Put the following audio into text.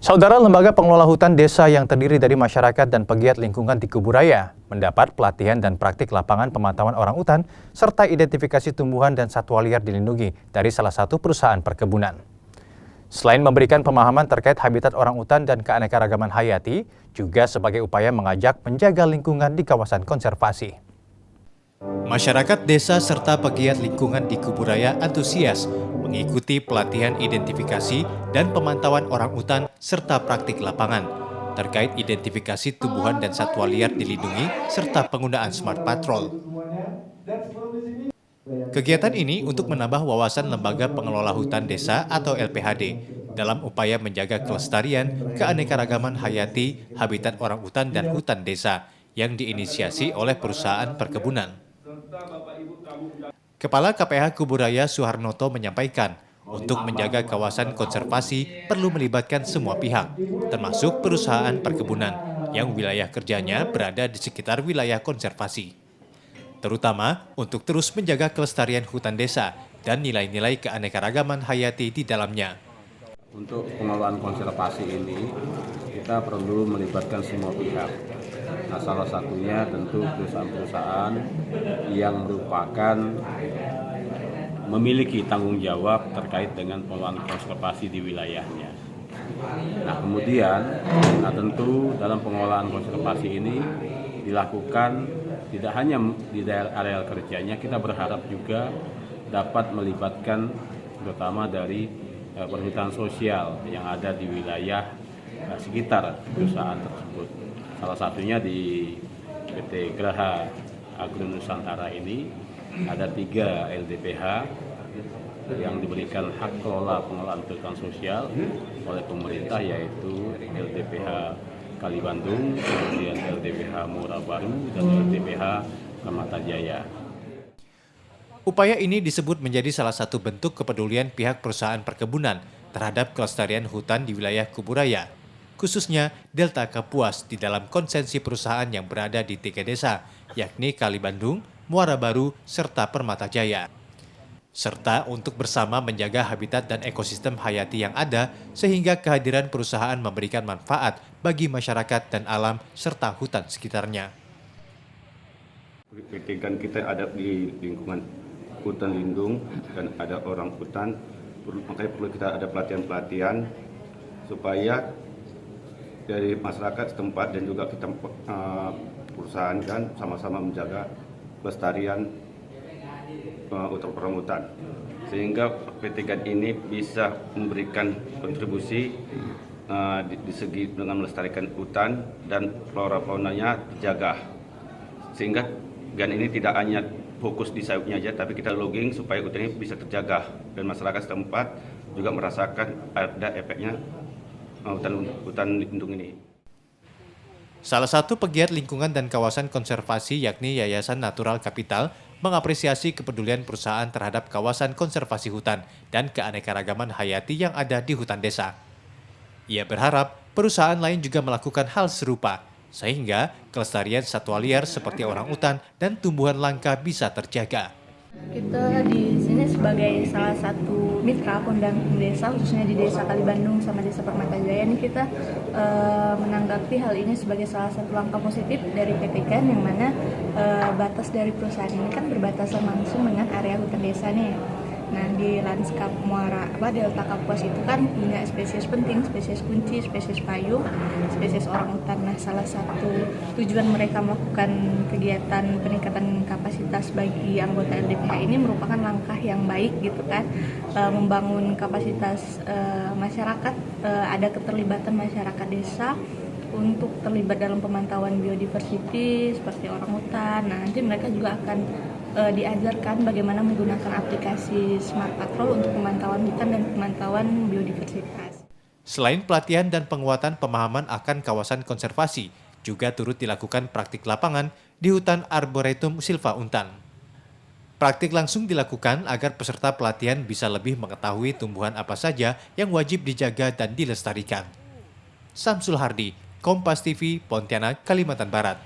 Saudara, lembaga pengelola hutan desa yang terdiri dari masyarakat dan pegiat lingkungan di Kuburaya mendapat pelatihan dan praktik lapangan pemantauan orangutan serta identifikasi tumbuhan dan satwa liar dilindungi dari salah satu perusahaan perkebunan. Selain memberikan pemahaman terkait habitat orangutan dan keanekaragaman hayati, juga sebagai upaya mengajak menjaga lingkungan di kawasan konservasi. Masyarakat desa serta pegiat lingkungan di Kuburaya antusias mengikuti pelatihan identifikasi dan pemantauan orangutan serta praktik lapangan terkait identifikasi tumbuhan dan satwa liar dilindungi serta penggunaan smart patrol. Kegiatan ini untuk menambah wawasan lembaga pengelola hutan desa atau LPHD dalam upaya menjaga kelestarian, keanekaragaman hayati, habitat orangutan dan hutan desa yang diinisiasi oleh perusahaan perkebunan. Kepala KPH Kuburaya Suharnoto menyampaikan, untuk menjaga kawasan konservasi perlu melibatkan semua pihak, termasuk perusahaan perkebunan yang wilayah kerjanya berada di sekitar wilayah konservasi. Terutama untuk terus menjaga kelestarian hutan desa dan nilai-nilai keanekaragaman hayati di dalamnya. Untuk pengelolaan konservasi ini, kita perlu melibatkan semua pihak. Nah, salah satunya tentu perusahaan-perusahaan yang merupakan memiliki tanggung jawab terkait dengan pengelolaan konservasi di wilayahnya. Nah, kemudian, tentu dalam pengelolaan konservasi ini dilakukan tidak hanya di daerah area kerjanya, kita berharap juga dapat melibatkan terutama dari perhutanan sosial yang ada di wilayah sekitar perusahaan tersebut. Salah satunya di PT Graha Agro Nusantara ini ada 3 LDPH yang diberikan hak kelola pengelolaan perhutanan sosial oleh pemerintah, yaitu LDPH Kali Bandung, kemudian LDPH Muara Baru, dan LDPH Permata Jaya. Upaya ini disebut menjadi salah satu bentuk kepedulian pihak perusahaan perkebunan terhadap kelestarian hutan di wilayah Kuburaya, khususnya Delta Kapuas di dalam konsensi perusahaan yang berada di 3 desa, yakni Kali Bandung, Muara Baru, serta Permata Jaya. Serta untuk bersama menjaga habitat dan ekosistem hayati yang ada sehingga kehadiran perusahaan memberikan manfaat bagi masyarakat dan alam serta hutan sekitarnya. Ketika kita ada di lingkungan hutan lindung dan ada orang hutan, makanya perlu kita ada pelatihan-pelatihan supaya dari masyarakat setempat dan juga kita perusahaan kan sama-sama menjaga pelestarian untuk orangutan, sehingga PT GAD ini bisa memberikan kontribusi di segi dengan melestarikan hutan dan flora faunanya terjaga, sehingga GAD ini tidak hanya fokus di sayapnya aja, tapi kita logging supaya hutan ini bisa terjaga dan masyarakat setempat juga merasakan ada efeknya hutan lindung ini. Salah satu pegiat lingkungan dan kawasan konservasi yakni Yayasan Natural Capital mengapresiasi kepedulian perusahaan terhadap kawasan konservasi hutan dan keanekaragaman hayati yang ada di hutan desa. Ia berharap perusahaan lain juga melakukan hal serupa, sehingga kelestarian satwa liar seperti orangutan dan tumbuhan langka bisa terjaga. Kita di sini sebagai salah satu mitra pendamping desa, khususnya di Desa Kali Bandung sama Desa Permata Jaya, ini kita menanggapi hal ini sebagai salah satu langkah positif dari PT GAD, yang mana batas dari perusahaan ini kan berbatasan langsung dengan area hutan desa nih. Nah, di lanskap Muara Delta Kapuas itu kan punya spesies penting, spesies kunci, spesies payung, spesies orangutan. Nah, salah satu tujuan mereka melakukan kegiatan peningkatan kapasitas bagi anggota LDPH ini merupakan langkah yang baik gitu kan, membangun kapasitas masyarakat, ada keterlibatan masyarakat desa untuk terlibat dalam pemantauan biodiversity seperti orangutan. Nah, nanti mereka juga akan diajarkan bagaimana menggunakan aplikasi Smart Patrol untuk pemantauan hutan dan pemantauan biodiversitas. Selain pelatihan dan penguatan pemahaman akan kawasan konservasi, juga turut dilakukan praktik lapangan di hutan Arboretum Silva Untan. Praktik langsung dilakukan agar peserta pelatihan bisa lebih mengetahui tumbuhan apa saja yang wajib dijaga dan dilestarikan. Samsul Hardi, Kompas TV, Pontianak, Kalimantan Barat.